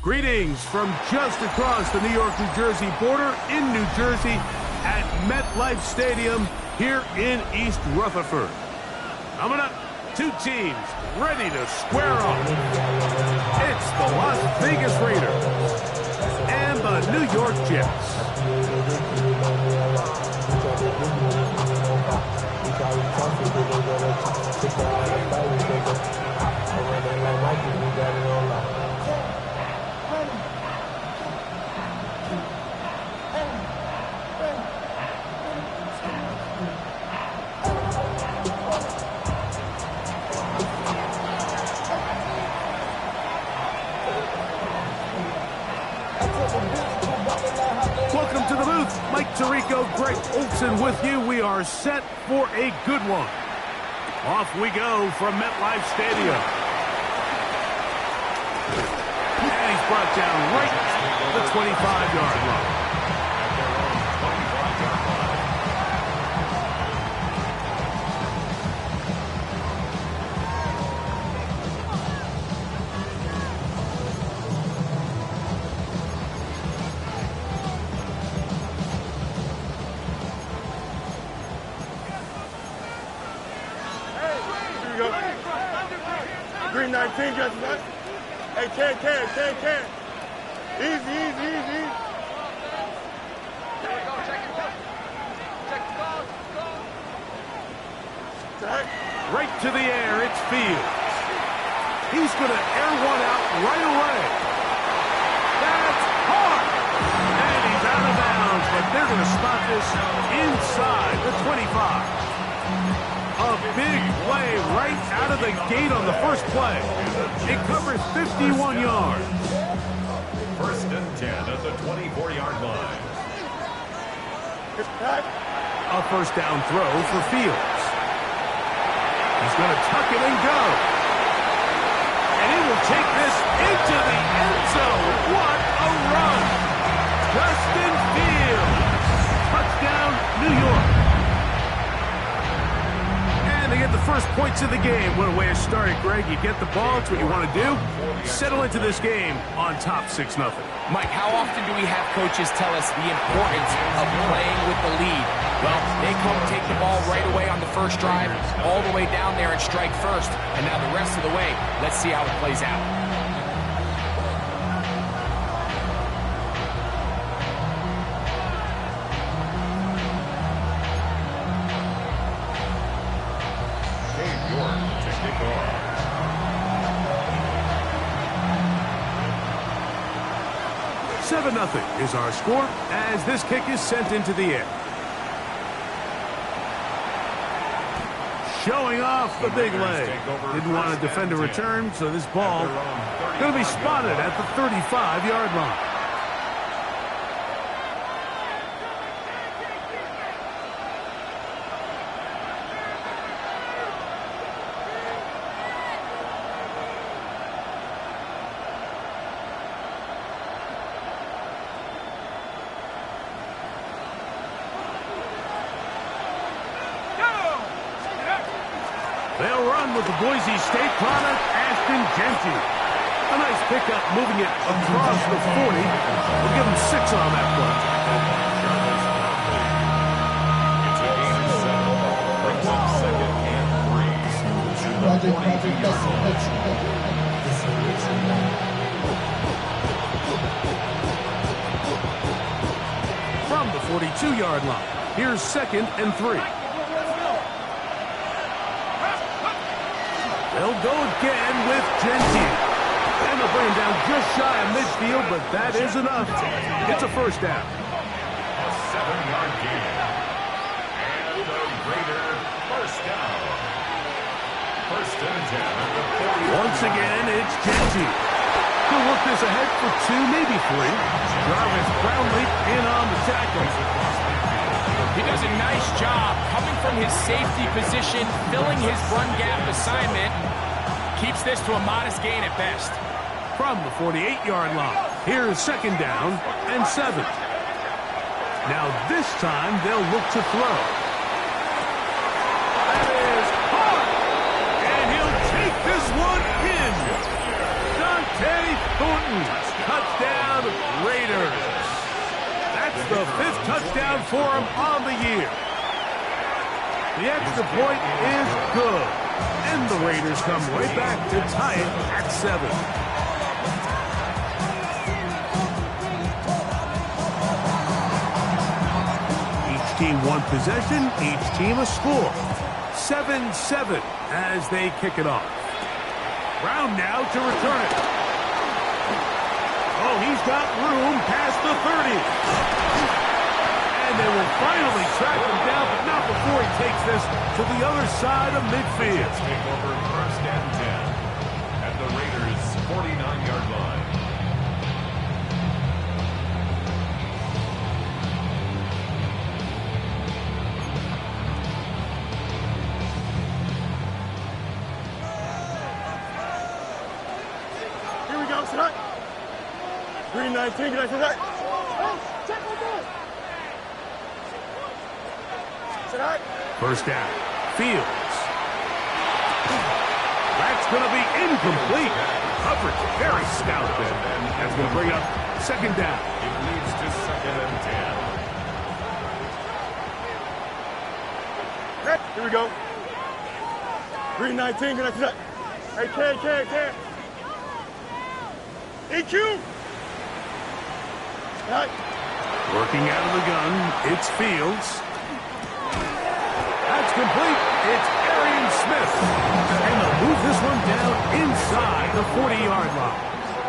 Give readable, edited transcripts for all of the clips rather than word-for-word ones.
Greetings from just across the New York-New Jersey border in New Jersey at MetLife Stadium here in East Rutherford. Coming up, two teams ready to square off. It's the Las Vegas Raiders and the New York Jets. Welcome to the booth. Mike Tirico, Greg Olson with you. We are set for a good one. Off we go from MetLife Stadium. And he's brought down right at the 25-yard line. Green 19, just what? Hey, can. Easy. Check. Right to the air, it's Fields. He's going to air one out right away. That's hard. And he's out of bounds, but they're going to spot this inside the 25. A big play right out of the gate on the first play. It covers 51 yards. First and 10 at the 24-yard line. A first down throw for Fields. He's going to tuck it and go. And he will take this into the end zone. What a run. Justin Fields. Touchdown, New York. To get the first points of the game. What a way to start it, Greg. You get the ball. It's what you want to do. Settle into this game on top 6-0. Mike, how often do we have coaches tell us the importance of playing with the lead? Well, they come take the ball right away on the first drive, all the way down there and strike first. And now the rest of the way, let's see how it plays out. Nothing is our score as this kick is sent into the air. Showing off the big leg. Didn't want to defend a return, so this ball going to be spotted at the 35-yard line. They'll run with the Boise State product, Ashton Genty. A nice pickup moving it across the 40. We'll give him 6 on that play. It's a gain of 7. Brings up second and 3. From the 42-yard line, here's second and 3. They'll go again with Genty. And they'll bring him down just shy of midfield, but that is enough. It's a first down. A 7-yard gain. And the Raider first down. First and 10 at the 40. Once again, it's Genty. He'll work this ahead for 2, maybe 3. Jarvis Brownlee in on the tackle. He does a nice job coming from his safety position, filling his run gap assignment. Keeps this to a modest gain at best. From the 48-yard line, here's second down and 7. Now this time they'll look to throw. That is hard. And he'll take this one in. Dante Thornton cut 5th touchdown for him on the year. The extra point is good. And the Raiders come right back to tie it at 7. Each team one possession, each team a score. 7-7 as they kick it off. Brown now to return it. Oh, he's got room past the 30. And they will finally track him down, but not before he takes this to the other side of midfield. Take over 1st and 10 at the Raiders' 49-yard line. Here we go, tonight. 319, can I tonight? Tonight. 1st down. Fields. That's going to be incomplete. Coverage very stout there. That's going to bring up 2nd down. It leads to 2nd and 10. Hey, here we go. 319, can I tonight? Hey, K. EQ. Tonight. Working out of the gun, it's Fields. That's complete. It's Arian Smith. And they'll move this one down inside the 40-yard line.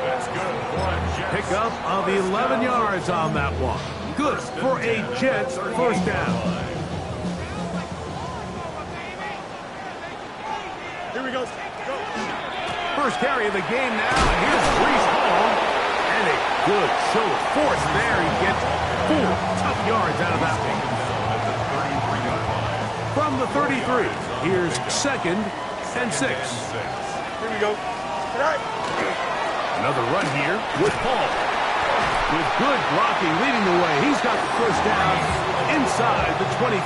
That's good for a Jets. Pickup of 11 yards on that one. Good for a Jets 1st down. Here we go. Go. 1st carry of the game now, and here's Brees Hall. And a good show of force there. He gets 4 tough yards out of that one. From the 33, here's 2nd and 6. Here we go. Tonight. Another run here with Paul. With good blocking leading the way, he's got the 1st down inside the 25.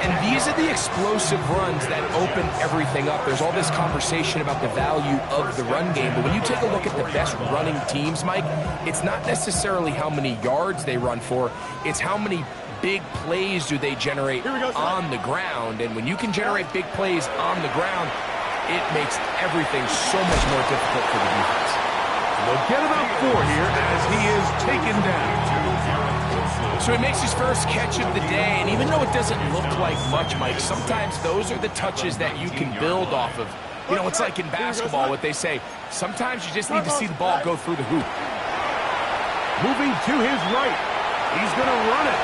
And these are the explosive runs that open everything up. There's all this conversation about the value of the run game, but when you take a look at the best running teams, Mike, it's not necessarily how many yards they run for, it's how many big plays do they generate on the ground. And when you can generate big plays on the ground, it makes everything so much more difficult for the defense. They'll get about 4 here as he is taken down. So he makes his first catch of the day, and even though it doesn't look like much, Mike, sometimes those are the touches that you can build off of. You know, it's like in basketball, what they say, sometimes you just need to see the ball go through the hoop. Moving to his right. He's going to run it.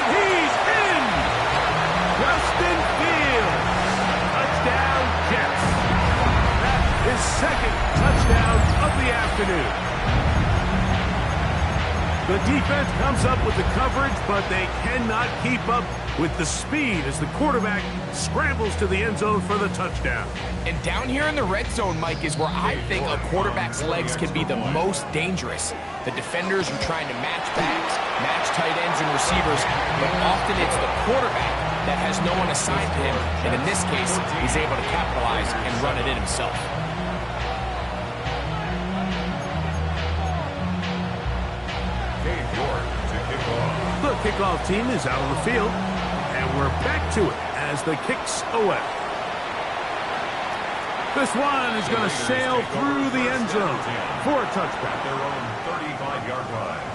And he's in! Justin Fields. Touchdown, Jets. That's his 2nd touchdown of the afternoon. The defense comes up with the coverage, but they cannot keep up with the speed as the quarterback scrambles to the end zone for the touchdown. And down here in the red zone, Mike, is where I think a quarterback's legs can be the most dangerous. The defenders are trying to match backs, match tight ends and receivers, but often it's the quarterback that has no one assigned to him, and in this case, he's able to capitalize and run it in himself. The kickoff team is out on the field, and we're back to it as the kicks away. This one is going to sail through the end zone for a touchback. Their own 35-yard line.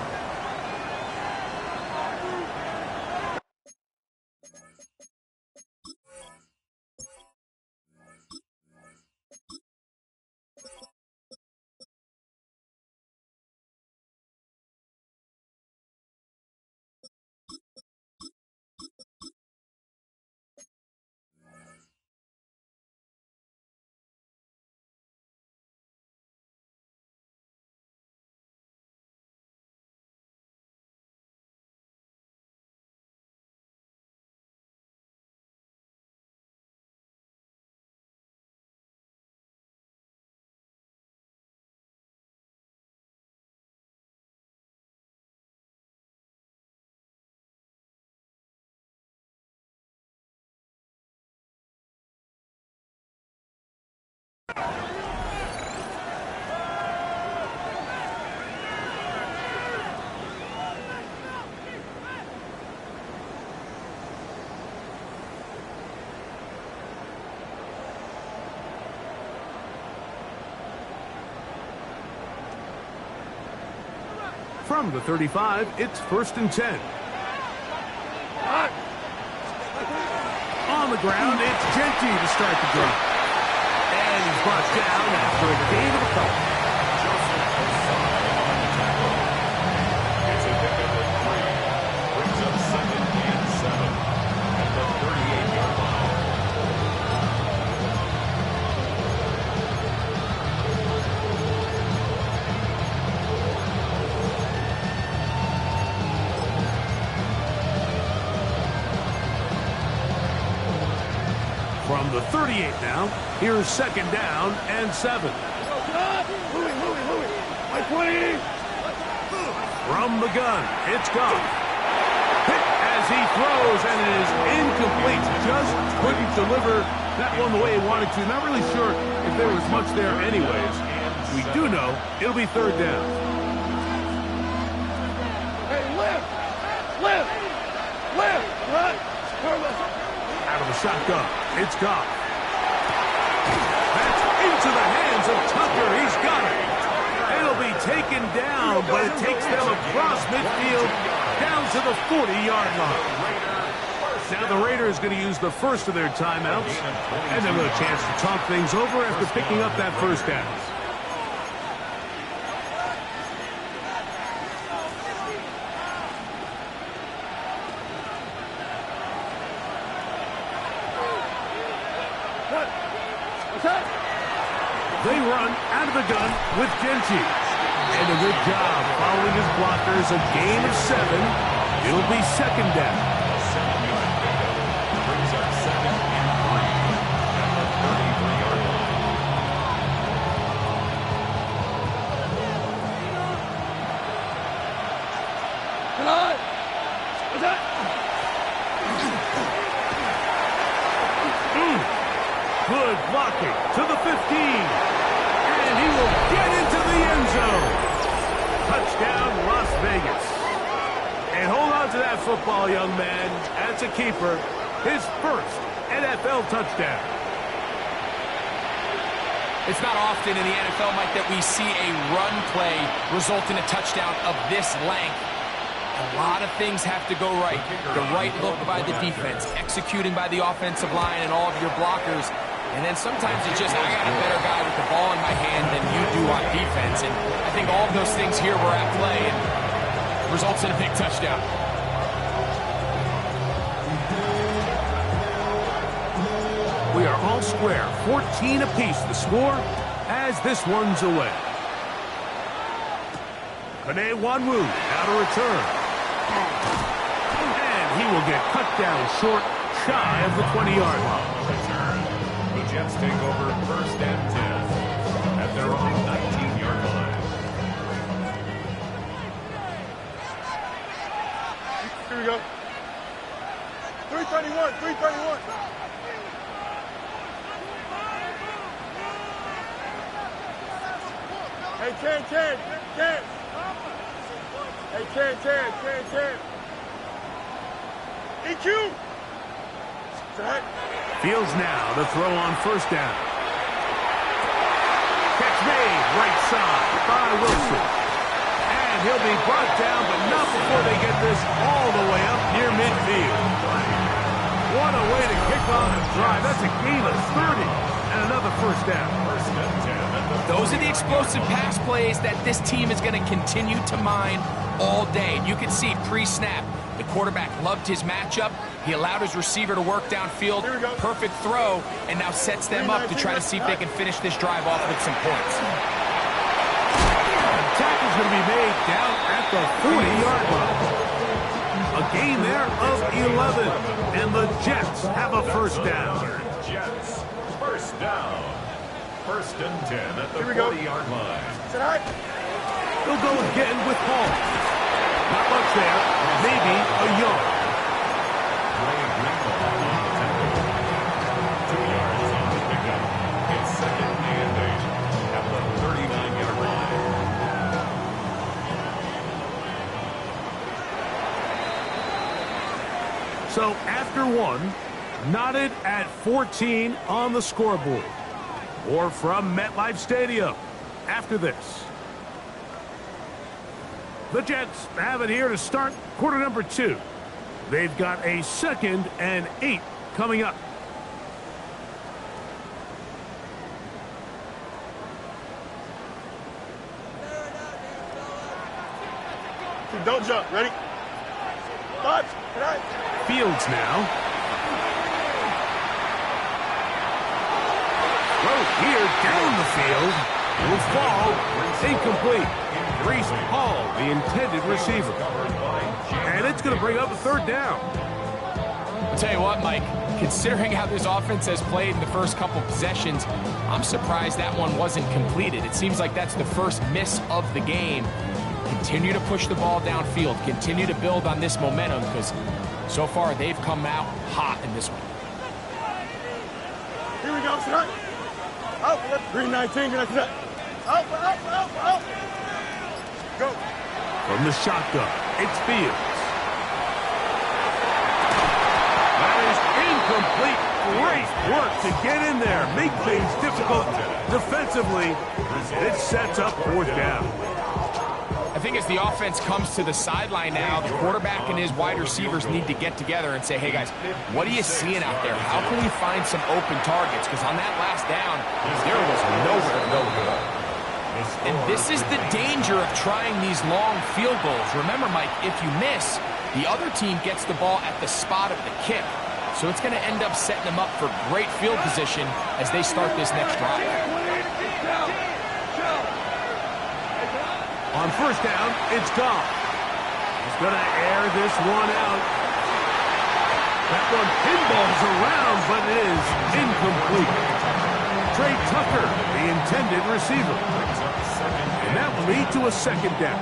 From the 35, it's 1st and 10. On the ground, it's Genty to start the drive. And he's brought down after a gain of a couple. It's a pickup of 3. Brings up 2nd and 7 at the 38-yard line. From the 38 now, here's 2nd down and 7. From the gun, it's Goff. Hit as he throws, and it is incomplete. Just couldn't deliver that one the way he wanted to. Not really sure if there was much there anyways. We do know it'll be 3rd down. Hey, lift! Out of the shotgun, it's Goff. That's into the hands of Tucker. He's got it. It'll be taken down, but it takes them across midfield down to the 40-yard line. Now the Raiders going to use the first of their timeouts, and they'll have a chance to talk things over after picking up that 1st down. They run out of the gun with Genty. And a good job following his blockers. A gain of 7. It'll be 2nd down. 7-yard pickup. Brings up 2nd and 3 at the 33-yard line. Good blocking to the 15. And he will get into the end zone. Touchdown, Las Vegas. And hold on to that football, young man. That's a keeper. His first NFL touchdown. It's not often in the NFL, Mike, that we see a run play result in a touchdown of this length. A lot of things have to go right. The right look by the defense, executing by the offensive line and all of your blockers. And then sometimes it's just, I got a better guy with the ball in my hand than you do on defense. And I think all of those things here were at play and results in a big touchdown. We are all square. 14 apiece the score as this one's away. Kene Wanwu out of return. And he will get cut down short, shy of the 20-yard line. Return. The Jets take over 1st and 10 at their own 19-yard line. Here we go. 331, 331. Hey, Ken. Hey, Ken. EQ. Set. Fields now to throw on 1st down. Catch made right side by Wilson. And he'll be brought down, but not before they get this all the way up near midfield. What a way to kick off a drive. That's a gain of 30 and another 1st down. 1st and 10 at the Those are the explosive pass plays that this team is going to continue to mine all day. And you can see pre-snap, the quarterback loved his matchup. He allowed his receiver to work downfield. Perfect throw, and now sets them up to try to see if they can finish this drive off with some points. The tackle's going to be made down at the 40-yard line. A gain there of 11, and the Jets have a 1st down. Jets, 1st down. 1st and 10 at the 40-yard line. They'll go again with Hall. Not much there, maybe a yard. Ray Greenlaw on the tackle. 2 yards on the pickup. It's 2nd and 8 at the 39-yard line. So after one, knotted at 14 on the scoreboard. Or from MetLife Stadium after this. The Jets have it here to start quarter number 2. They've got a 2nd and 8 coming up. Don't jump. Ready? Watch. Fields now. Throw here down the field. Will fall. Incomplete. Reese Hall, the intended receiver. And it's going to bring up a 3rd down. I'll tell you what, Mike, considering how this offense has played in the first couple possessions, I'm surprised that one wasn't completed. It seems like that's the first miss of the game. Continue to push the ball downfield. Continue to build on this momentum because so far they've come out hot in this one. Here we go, son. Out. 319. Out. Go. From the shotgun, it's Fields. That is incomplete. Great work to get in there. Make things difficult defensively. It sets up 4th down. I think as the offense comes to the sideline now, the quarterback and his wide receivers need to get together and say, hey, guys, what are you seeing out there? How can we find some open targets? Because on that last down, there was nowhere to go. And this is the danger of trying these long field goals. Remember, Mike, if you miss, the other team gets the ball at the spot of the kick. So it's going to end up setting them up for great field position as they start this next drive. On 1st down, it's Goff. He's going to air this one out. That one pinballs around, but it is incomplete. Trey Tucker, the intended receiver. And that will lead to a 2nd down.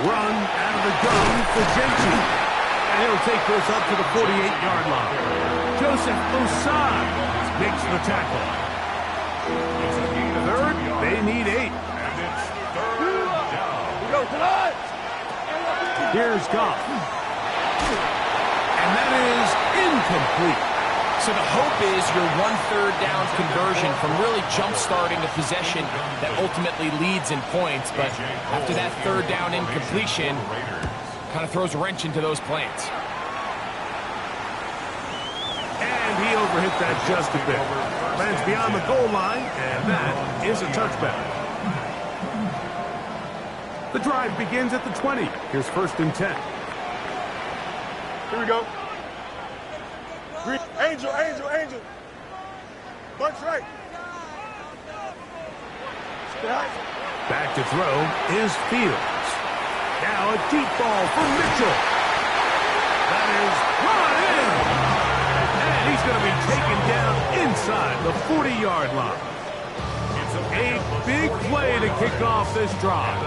Run out of the gun for Genty. And he'll take this up to the 48-yard line. Joseph Osai makes the tackle. 3rd, they need 8. Here's Goff. And that is incomplete. So the hope is your 1/3 down conversion from really jump-starting a possession that ultimately leads in points. But after that 3rd down incompletion, kind of throws a wrench into those plans. And he overhit that just a bit. Lands beyond the goal line, and that is a touchback. The drive begins at the 20. Here's 1st and 10. Here we go. Angel. Bunch right. Back to throw is Fields. Now a deep ball for Mitchell. That is brought in. And he's going to be taken down inside the 40-yard line. A big play to kick off this drive.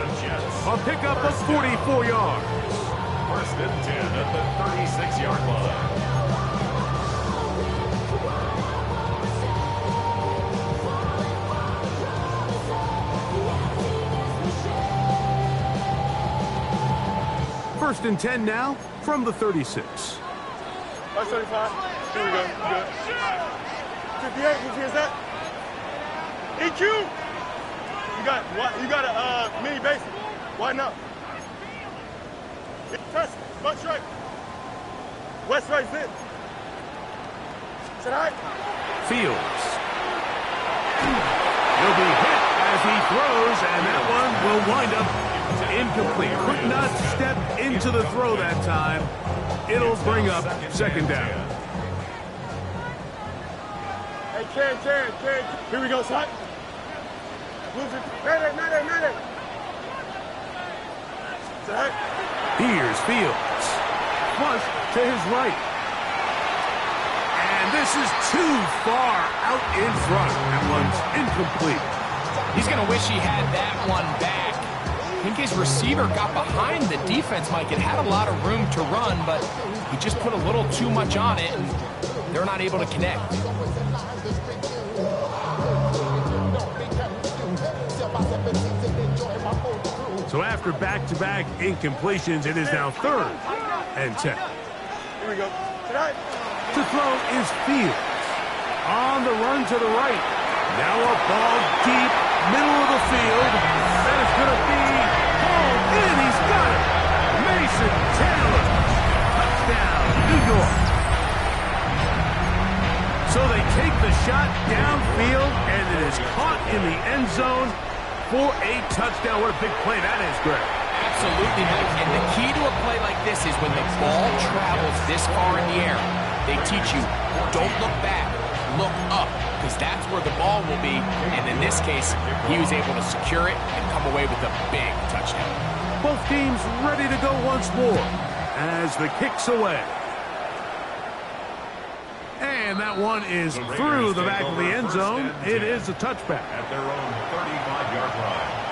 A pickup of 44 yards. 1st and 10 at the 36-yard line. First and 10 now from the 36. That's 35. Here we go. Good. 58. Who is that? EQ. You got a mini basic. Why not? Test. Bunch right. West right fit. Is that all right? Fields. He'll be hit as he throws, and that one will wind up incomplete. Could not step into the throw that time. It'll bring up 2nd down. Hey, Karen. Here we go, son. Mayday. Here's Fields. Flush to his right. And this is too far out in front. That one's incomplete. He's going to wish he had that one back. I think his receiver got behind the defense, Mike. It had a lot of room to run, but he just put a little too much on it, and they're not able to connect. So after back-to-back incompletions, it is now 3rd and 10. Here we go. Tonight. To throw is Fields. On the run to the right. Now a ball deep, middle of the field. That is going to be hauled in. He's got it. Mason Taylor. Touchdown, New York. So they take the shot downfield, and it is caught in the end zone for a touchdown. What a big play that is, Greg. Absolutely, Mike. And the key to a play like this is when the ball travels this far in the air, they teach you, don't look back, look up, because that's where the ball will be. And in this case, he was able to secure it and come away with a big touchdown. Both teams ready to go once more as the kick's away. And that one is through the back of the end zone. It is a touchback. At their own 35-yard line.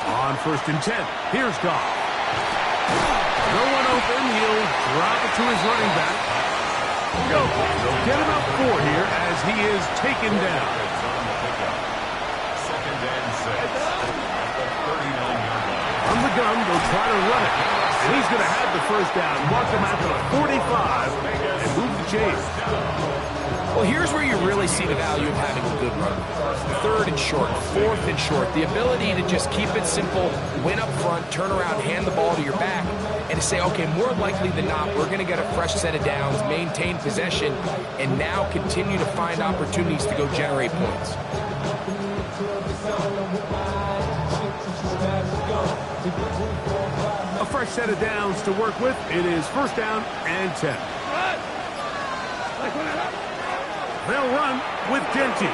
On 1st and 10, here's Goff. No one open, he'll drop it to his running back. They'll get him up 4 here as he is taken down. Second and 6 at the 39-yard line. From the gun, they'll try to run it. And he's going to have the first down, mark him at the 45, and move the chains. Well, here's where you really see the value of having a good run. 3rd and short, 4th and short. The ability to just keep it simple, win up front, turn around, hand the ball to your back, and to say, okay, more likely than not, we're going to get a fresh set of downs, maintain possession, and now continue to find opportunities to go generate points. A fresh set of downs to work with. It is 1st down and 10. They'll run with Genty.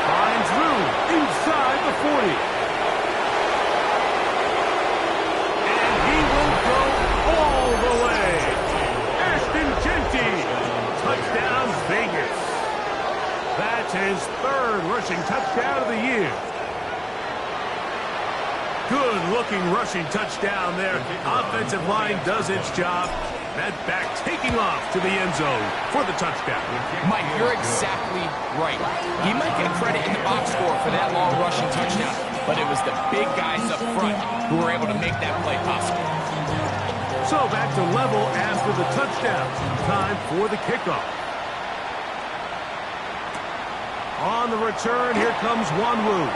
Finds room inside the 40. And he will go all the way. Ashton Genty. Touchdown, Vegas. That's his 3rd rushing touchdown of the year. Good-looking rushing touchdown there. Offensive line does its job. That back taking off to the end zone for the touchdown. Mike, you're exactly right. He might get credit in the box score for that long rushing touchdown, but it was the big guys up front who were able to make that play possible. So back to level after the touchdown. Time for the kickoff. On the return, here comes Wanwu.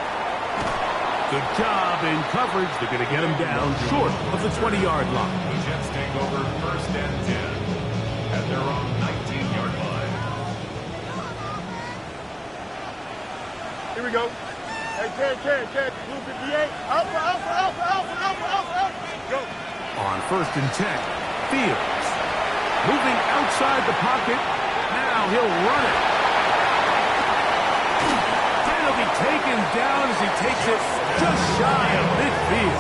Good job in coverage. They're going to get him down short of the 20-yard line. The Jets take over 1st and 10 at their own 19-yard line. Here we go. Hey, Ken. Blue 58. Alpha. Go. On 1st and 10, Fields. Moving outside the pocket. Now he'll run it. And he'll be taken down as he takes it just shy of midfield.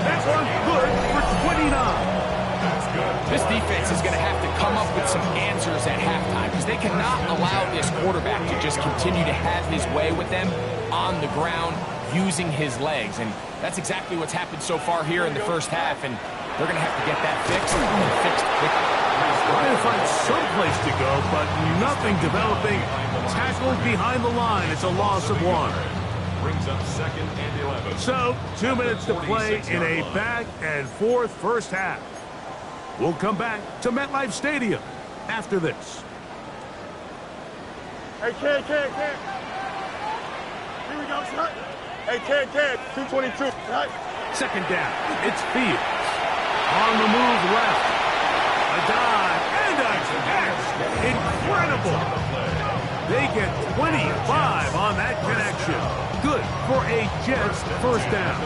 That one good for 29. That's good. This defense is going to have to come up with some answers at halftime because they cannot allow this quarterback to just continue to have his way with them on the ground using his legs. And that's exactly what's happened so far here in the first half. And they're going to have to get that fixed and fixed quickly. Trying to find some place to go, but nothing developing. Tackled behind the line. It's a loss of 1. Brings up 2nd and 11. So, 2 minutes to play in a back-and-forth first half. We'll come back to MetLife Stadium after this. Hey, Ken. Here we go, son. Hey, Ken. 222. Right. 2nd down. It's Fields. On the move left. A dive and a catch. Incredible. They get 25 on that connection. Good for a Jets first down.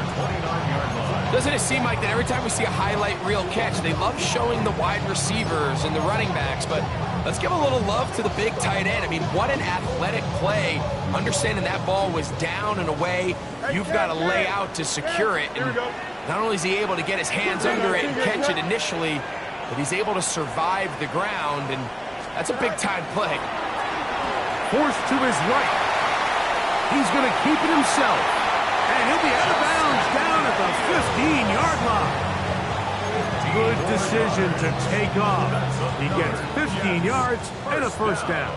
Doesn't it seem like that every time we see a highlight reel catch, they love showing the wide receivers and the running backs, but let's give a little love to the big tight end. I mean, what an athletic play. Understanding that ball was down and away, you've got to lay out to secure it. And not only is he able to get his hands under it and catch it initially, but he's able to survive the ground, and that's a big-time play. Forced to his right. He's going to keep it himself. And he'll be out of bounds down at the 15-yard line. Good decision to take off. He gets 15 yards and a first down.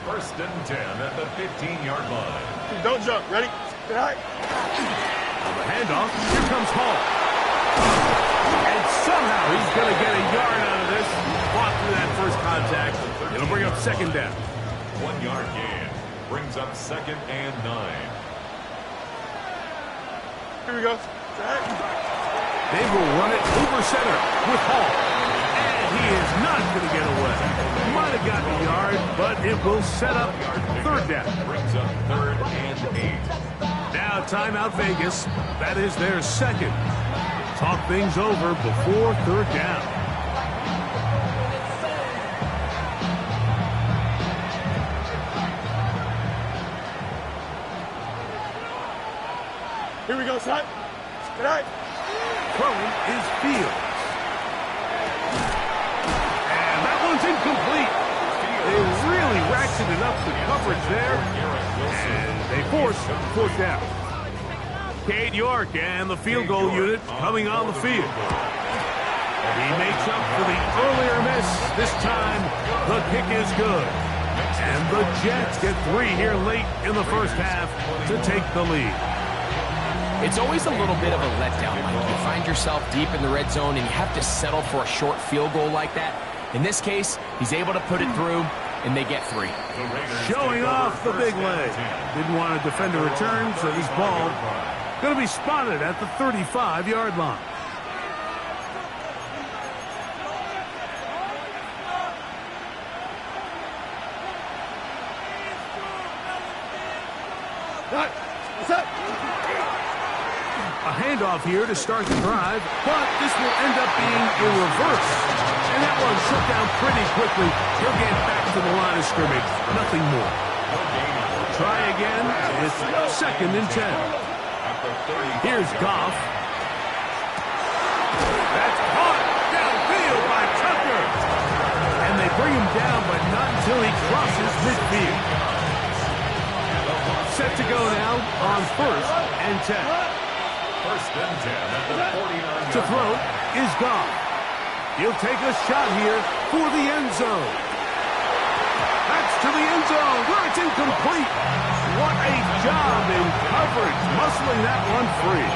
1st and 10 at the 15-yard line. Don't jump. Ready? Good night. On the handoff, here comes Hall. And somehow he's going to get a yard out of this. Fought through that first contact. It'll bring up second down. 1 yard gain brings up 2nd and 9. Here we go. They will run it over center with Hall. And he is not going to get away. Might have gotten a yard, but it will set up third down. Brings up 3rd and 8. Now timeout Vegas. That is their second. Talk things over before third down. Here we go, son. Good night. Throwing is Fields. And that one's incomplete. They really ratcheted up the coverage there. And they force fourth down. Cade York and the field goal unit coming on the field. He makes up for the earlier miss. This time, the kick is good. And the Jets get 3 here late in the first half to take the lead. It's always a little bit of a letdown, Mike. You find yourself deep in the red zone and you have to settle for a short field goal like that. In this case, he's able to put it through, and they get 3. Showing off the big leg. Didn't want to defend a return, so this ball going to be spotted at the 35-yard line. What's up? A handoff here to start the drive, but this will end up being a reverse. And that one shut down pretty quickly. He'll get back to the line of scrimmage. Nothing more. Try again. It's 2nd and 10. Here's Goff. That's caught downfield by Tucker. And they bring him down, but not until he crosses midfield. Set to go now on 1st and 10. 1st and 10 at the 49. To throw is Goff. He'll take a shot here for the end zone. That's to the end zone where it's incomplete. What a job in coverage, muscling that one free.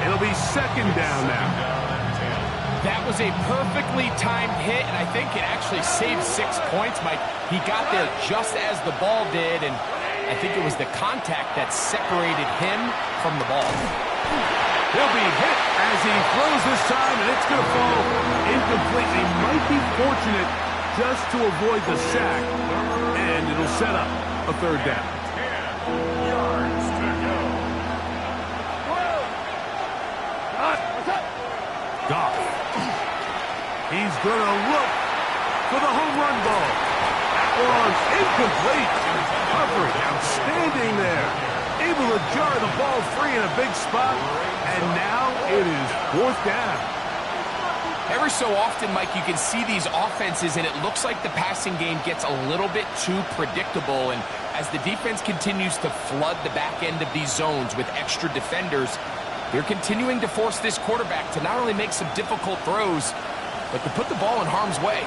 It'll be 2nd down now. That was a perfectly timed hit, and I think it actually saved 6 points, Mike. He got there just as the ball did, and I think it was the contact that separated him from the ball. He'll be hit as he throws this time, and it's going to fall incomplete. He might be fortunate just to avoid the sack, and it'll set up a 3rd down. 10 yards to go. Goff. He's going to look for the home run ball. That one's incomplete. Coverage outstanding there. Able to jar the ball free in a big spot, and now it is 4th down. Every so often, Mike, you can see these offenses, and it looks like the passing game gets a little bit too predictable. And as the defense continues to flood the back end of these zones with extra defenders, they're continuing to force this quarterback to not only make some difficult throws, but to put the ball in harm's way.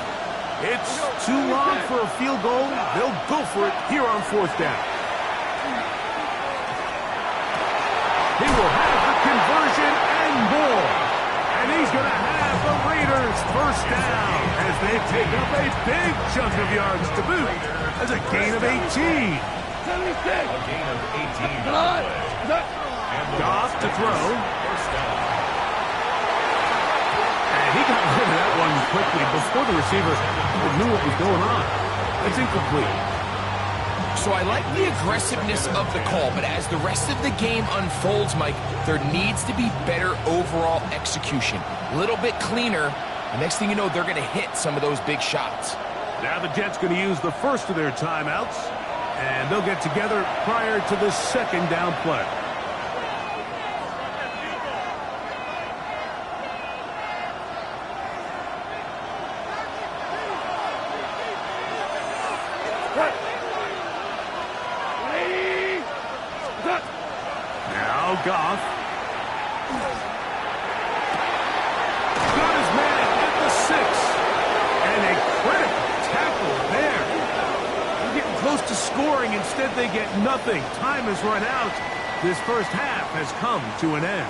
It's too long for a field goal. They'll go for it here on 4th down. He will have the conversion and more. And he's going to have the Raiders 1st down as they take up a big chunk of yards to boot as a gain of 18. A gain of 18. Come on. Goff to throw. 1st down. And he got rid of that one quickly before the receiver knew what was going on. It's incomplete. So I like the aggressiveness of the call, but as the rest of the game unfolds, Mike, there needs to be better overall execution. A little bit cleaner. The next thing you know, they're going to hit some of those big shots. Now the Jets going to use the first of their timeouts, and they'll get together prior to the 2nd down play. Now Goff. Got his man at the 6. And a critical tackle there. They're getting close to scoring. Instead, they get nothing. Time has run out. This first half has come to an end.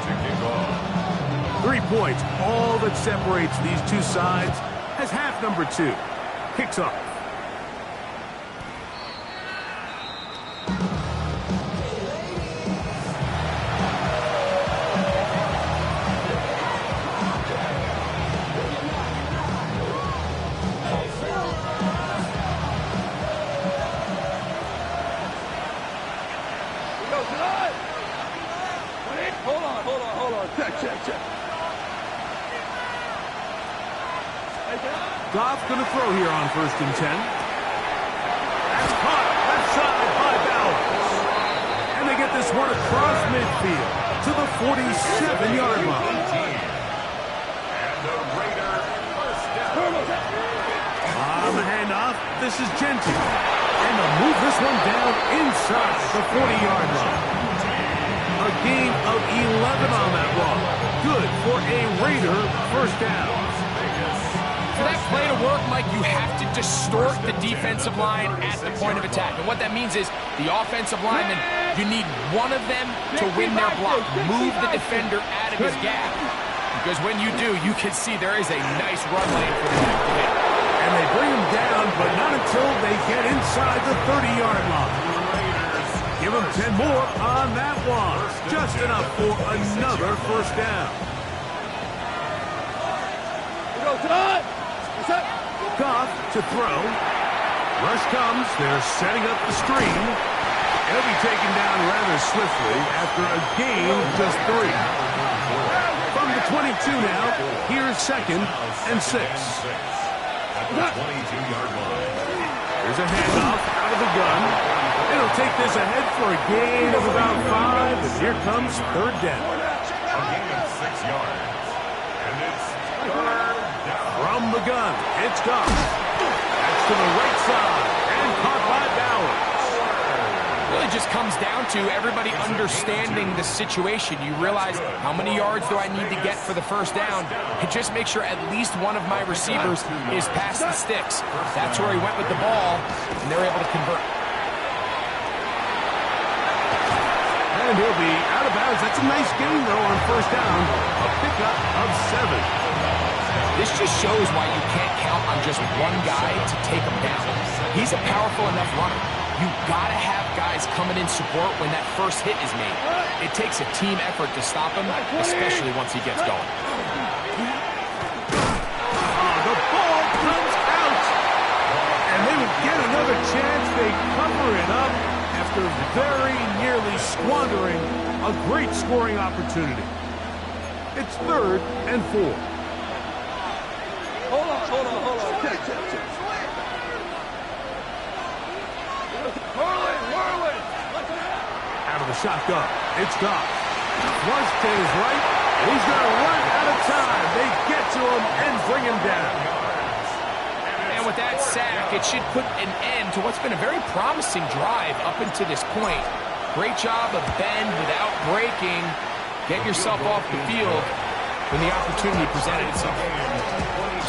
To kick off. 3 points, all that separates these two sides, as half number 2 kicks off. Goff going to throw here on 1st and 10. That's caught left side by Bowers. And they get this one across midfield to the 47-yard line. And the Raider first down. On the handoff, this is Genty. And they'll move this one down inside the 40-yard line. A gain of 11 on that run. Good for a Raider first down. For that play to work, Mike, you have to distort the defensive line at the point of attack. And what that means is the offensive lineman, you need one of them to win their block. Move the defender out of his gap. Because when you do, you can see there is a nice run lane for the back to hit. And they bring him down, but not until they get inside the 30-yard line. Give him 10 more on that one. Just enough for another first down. Goff to throw. Rush comes. They're setting up the screen. He'll be taken down rather swiftly after a gain of just 3. From the 22 now, here's 2nd and 6. At the 22-yard line. Here's a handoff out of the gun. It'll take this ahead for a gain of about 5, and here comes 3rd down. A gain of 6 yards. And it's 3rd down. From the gun, it's Goff. That's to the right side, and caught by Bowers. Really just comes down to everybody understanding the situation. You realize how many yards do I need to get for the first down, and just make sure at least one of my receivers is past the sticks. That's where he went with the ball, and they're able to convert. And he'll be out of bounds. That's a nice gain, though, on 1st down. A pickup of 7. This just shows why you can't count on just one guy to take him down. He's a powerful enough runner. You've got to have guys coming in support when that first hit is made. It takes a team effort to stop him, especially once he gets going. The ball comes out. And they would get another chance. They cover it up after very nearly squandering a great scoring opportunity. It's 3rd and 4. Hold on. Check. Whirling. Out of the shotgun, it's Goff. Flushed to his right. He's going to run out of time. They get to him and bring him down. And with that sack, it should put an end to what's been a very promising drive up until this point. Great job of bend without breaking. Get yourself off the field when the opportunity presented itself.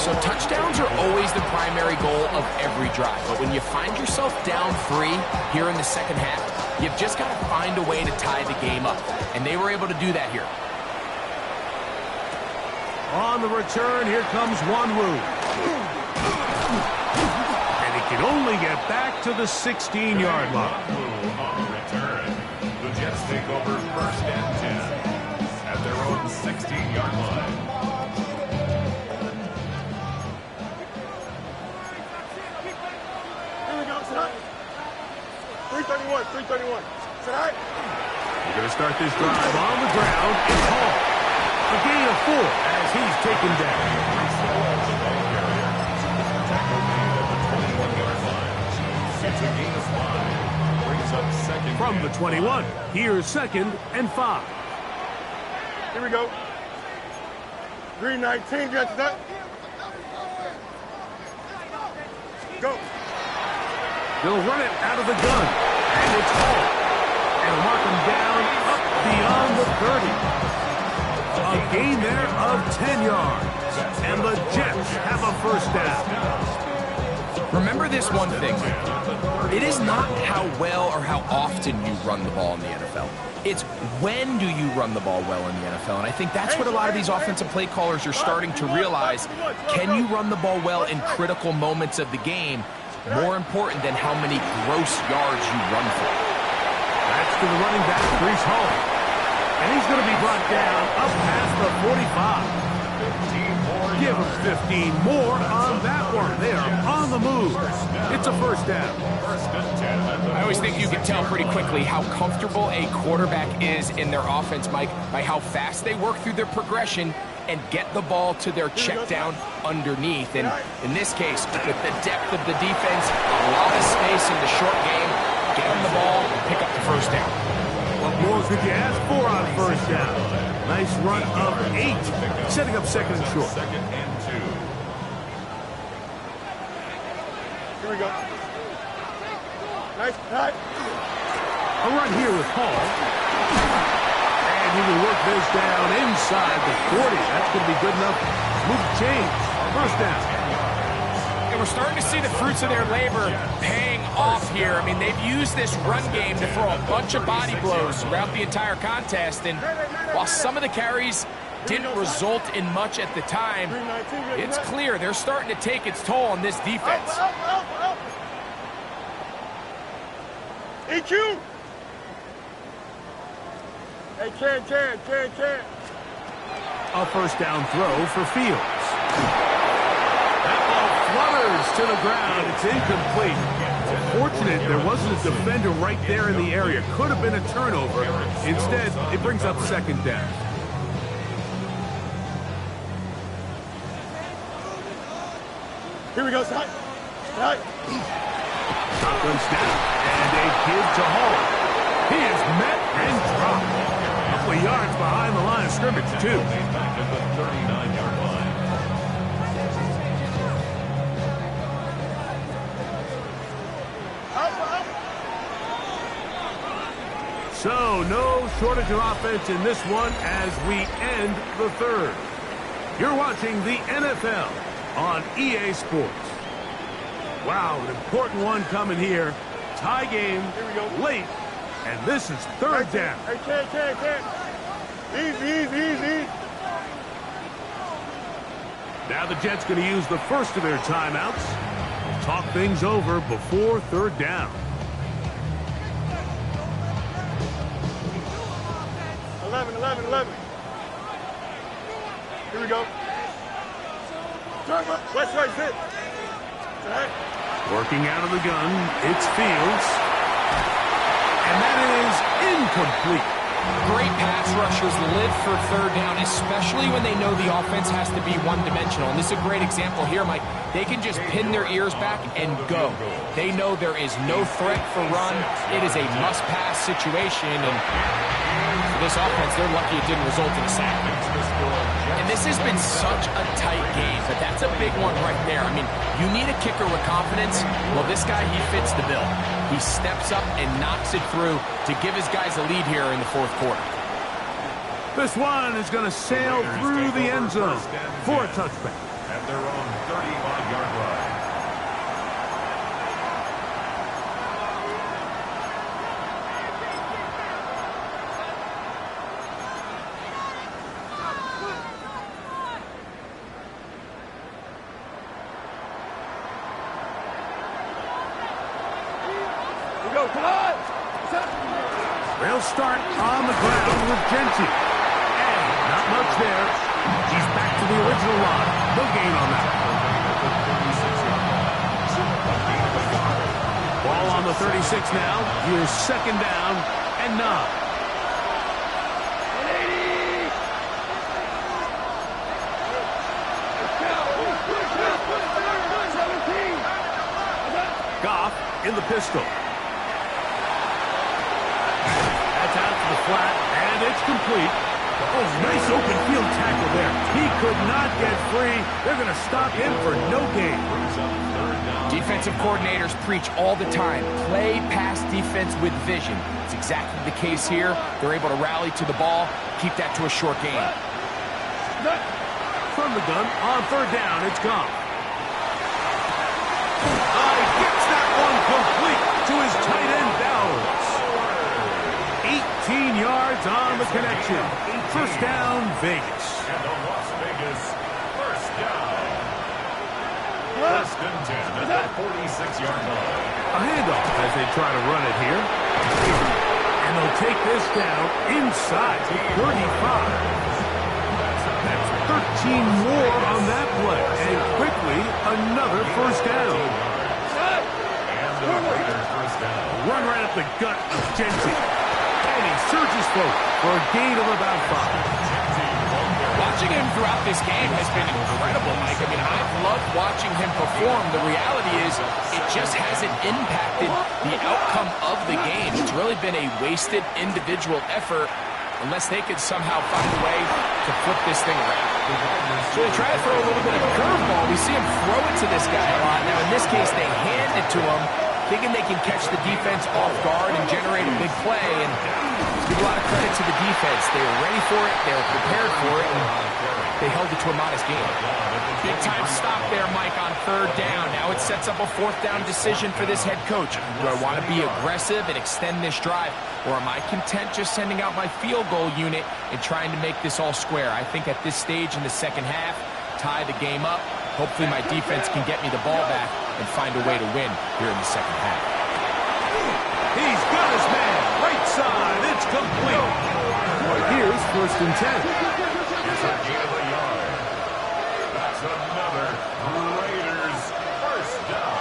So touchdowns are always the primary goal of every drive. But when you find yourself down 3 here in the second half, you've just got to find a way to tie the game up. And they were able to do that here. On the return, here comes Wanwu. And he can only get back to the 16-yard line. On return, the Jets take over 1st and 10 at their own 16-yard line. Here we go, son. 331. Is that all right? We're going to start this drive on the ground. It's Hall. A gain of 4 as he's taken down. It's a gain of 5. Brings up 2nd. From the 21, here's 2nd and 5. Here we go. 319, got that. Go. They'll run it out of the gun. And it's Hall. And mark him down up beyond the 30. A gain there of 10 yards. And the Jets have a first down. Remember this one thing. It is not how well or how often you run the ball in the NFL. It's when do you run the ball well in the NFL. And I think that's what a lot of these offensive play callers are starting to realize. Can you run the ball well in critical moments of the game? More important than how many gross yards you run for. That's to the running back, Brees Hall. And he's going to be brought down up past the 45. Give him 15 more on that one. They are on the move. It's a first down. I always think you can tell pretty quickly how comfortable a quarterback is in their offense, Mike, by how fast they work through their progression and get the ball to their check down underneath. And in this case, with the depth of the defense, a lot of space in the short game, get them the ball and pick up the first down. What more could you ask for on first down? Nice run of 8, setting up second and short. Second and 2. Here we go. Nice. Nice. A run here with Hall. And he will work this down inside the 40. That's going to be good enough. Move change. First down. And we're starting to see the fruits of their labor paying off here. I mean, they've used this run game to throw a bunch of body blows throughout the entire contest. And while some of the carries didn't result in much at the time, it's clear they're starting to take its toll on this defense. EQ! Hey, can. A first down throw for Fields. That ball flutters to the ground. It's incomplete. Fortunate there wasn't a defender right there in the area. Could have been a turnover. Instead, it brings up second down. Here we go, Side. Shotgun snap. And a give to Hall. He is met and dropped. A couple of yards behind the line of scrimmage, too. Back at the 39-yard line. So, no shortage of offense in this one as we end the third. You're watching the NFL on EA Sports. Wow, an important one coming here. Tie game, Here we go. late, and this is third down. Hey, can. Easy. Now the Jets going to use the first of their timeouts. Talk things over before third down. 11. Here we go. West right, sit. Working out of the gun, it's Fields. And that is incomplete. Great pass rushers live for third down, especially when they know the offense has to be one-dimensional. And this is a great example here, Mike. They can just pin their ears back and go. They know there is no threat for run. It is a must-pass situation. And for this offense, they're lucky it didn't result in a sack. And this has been such a tight game, but that's a big one right there. I mean, you need a kicker with confidence. Well, this guy, he fits the bill. He steps up and knocks it through to give his guys a lead here in the fourth quarter. This one is going to sail through the end zone for a touchback. At their own 35-yard line. They'll start on the ground with Genty. And not much there. He's back to the original line. No gain on that. Ball on the 36 now. Here's second down and 9. Goff in the pistol. That's out to the flat, and it's complete. Oh, nice open field tackle there. He could not get free. They're going to stop him for no gain. Defensive coordinators preach all the time, play pass defense with vision. It's exactly the case here. They're able to rally to the ball, keep that to a short gain. From the gun, on third down, it's gone. He gets that one complete to his tight end, Dowers. 18 yards on the connection. First down, Vegas. And the Las Vegas first down. First and 10 at the 46-yard line. A handoff as they try to run it here. And they'll take this down inside the 35. That's 13 more on that play. And quickly, another first down. And the Raiders first down. Run right up the gut of Genty. And he surges forward for a gain of about 5. Watching him throughout this game has been incredible, Mike. I mean, I've loved watching him perform. The reality is it just hasn't impacted the outcome of the game. It's really been a wasted individual effort unless they could somehow find a way to flip this thing around. So they try to throw a little bit of a curveball. We see him throw it to this guy a lot. Now, in this case, they hand it to him, thinking they can catch the defense off guard and generate a big play. And give a lot of credit to the defense. They were ready for it, they were prepared for it, and they held it to a modest gain. Big time stop there, Mike, on third down. Now it sets up a fourth down decision for this head coach. Do I want to be aggressive and extend this drive, or am I content just sending out my field goal unit and trying to make this all square? I think at this stage in the second half, tie the game up. Hopefully my defense can get me the ball back and find a way to win here in the second half. He's got his man. Right side. It's complete. Here's first and 10. It's a gain of a yard. That's another Raiders first down.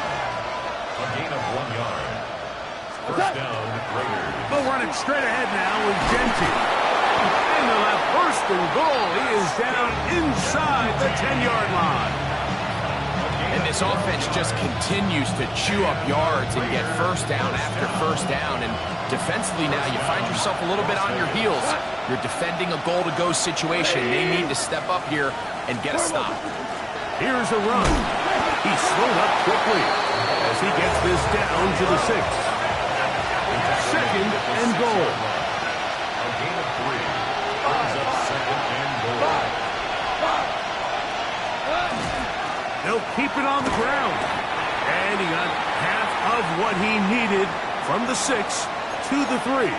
A gain of 1 yard. First down, Raiders. They'll run it straight ahead now with Genty. And they'll have first and goal. He is down inside the 10-yard line. And this offense just continues to chew up yards and get first down after first down. And defensively now, you find yourself a little bit on your heels. You're defending a goal-to-go situation. They need to step up here and get a stop. Here's a run. He slowed up quickly as he gets this down to the 6. Second and goal. A gain of 3. Brings up second and goal. They'll keep it on the ground. And he got half of what he needed from the 6 to the 3.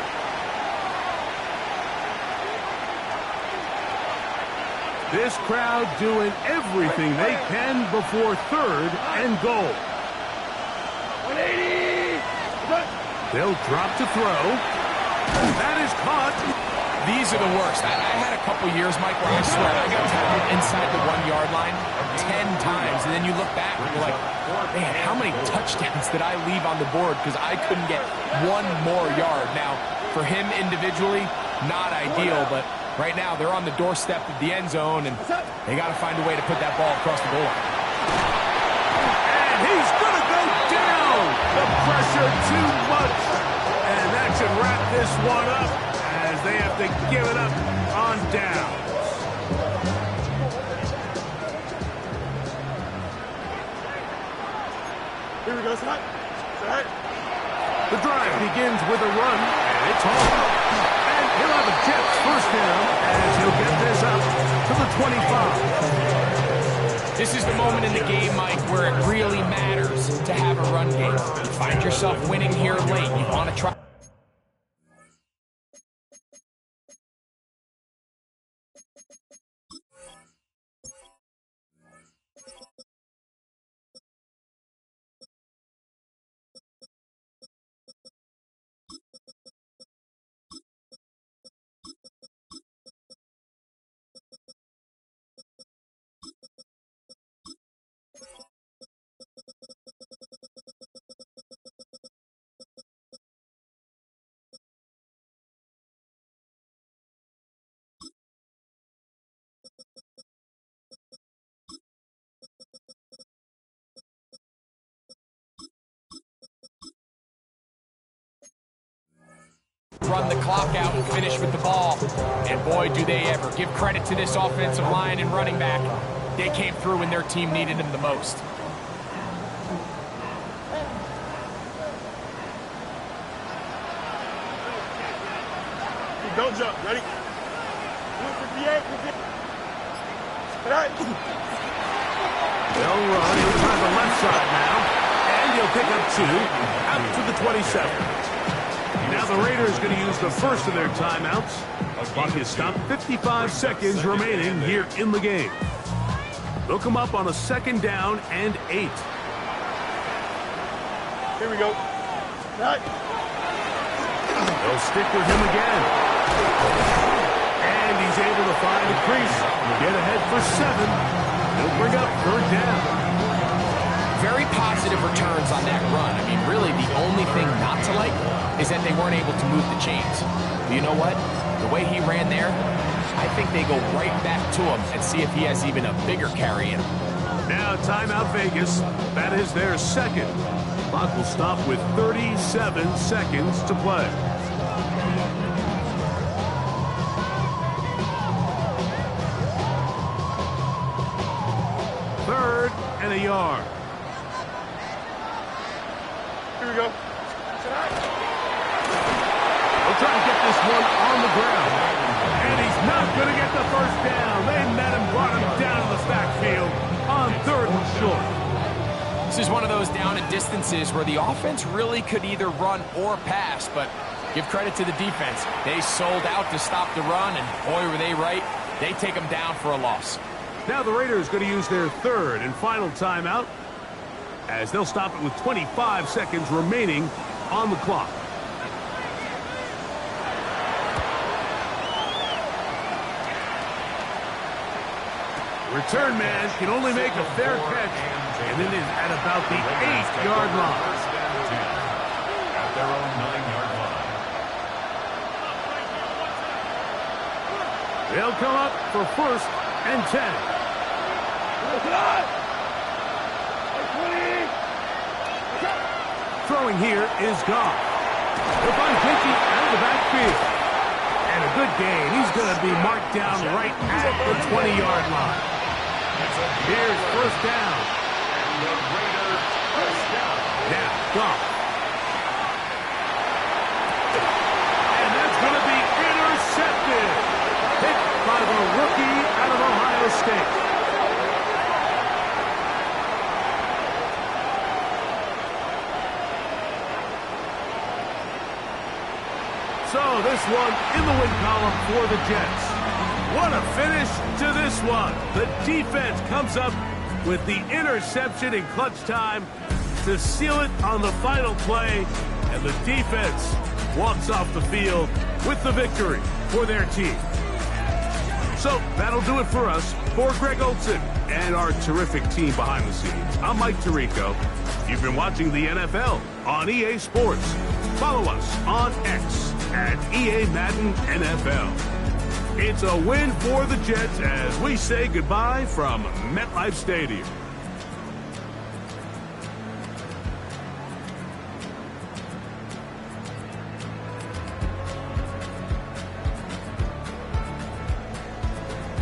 This crowd doing everything they can before third and goal. 180! They'll drop to throw. That is caught. These are the worst. I had a couple years, Mike, where I swear I got tackled inside the 1-yard line 10 times, and then you look back and you're like, man, how many touchdowns did I leave on the board because I couldn't get one more yard? Now, for him individually, not ideal, but right now they're on the doorstep of the end zone, and they got to find a way to put that ball across the goal line. And he's going to go down. The pressure too much. And that should wrap this one up as they have to give it up on downs. Here we go, Scott. Set. The drive begins with a run, and it's home. And he'll have a Jets first down as he'll get this up to the 25. This is the moment in the game, Mike, where it really matters to have a run game. You find yourself winning here late. You want to try. run the clock out and finish with the ball. And boy, do they ever. Give credit to this offensive line and running back. They came through when their team needed them the most. Don't jump. Ready? 58, 58. They'll run. He'll try the left side now. And he'll pick up 2 out to the 27. Now the Raiders going to use the first of their timeouts. Clock is stopped. 55 seconds remaining here in the game. They'll come up on a 2nd down and 8. Here we go. Right. They'll stick with him again. And he's able to find a crease. Get ahead for 7. He'll bring up 3rd down. Very positive returns on that run. I mean, really, the only thing not to like is that they weren't able to move the chains. But you know what? The way he ran there, I think they go right back to him and see if he has even a bigger carry in him. Now, timeout Vegas. That is their 2nd. Clock will stop with 37 seconds to play. Third and a yard. Here we go. They'll try to get this one on the ground. And he's not going to get the first down. They met him, brought him down to the backfield on 3rd and short. This is one of those down and distances where the offense really could either run or pass, but give credit to the defense. They sold out to stop the run, and boy, were they right. They take them down for a loss. Now the Raiders going to use their 3rd and final timeout as they'll stop it with 25 seconds remaining on the clock. Return man can only make a fair catch, and it is at about the 8-yard line. At their own 9-yard line. They'll come up for 1st and 10. Throwing here is Goff. They'll find Kinky out of the backfield. And a good gain. He's going to be marked down right at the 20-yard line. Here's 1st down. And the Raiders first down. Now, Goff. And that's going to be intercepted. Picked by the rookie out of Ohio State. So this one in the win column for the Jets. What a finish to this one. The defense comes up with the interception in clutch time to seal it on the final play. And the defense walks off the field with the victory for their team. So that'll do it for us. For Greg Olson and our terrific team behind the scenes, I'm Mike Tirico. You've been watching the NFL on EA Sports. Follow us on X at EA Madden NFL. It's a win for the Jets as we say goodbye from MetLife Stadium.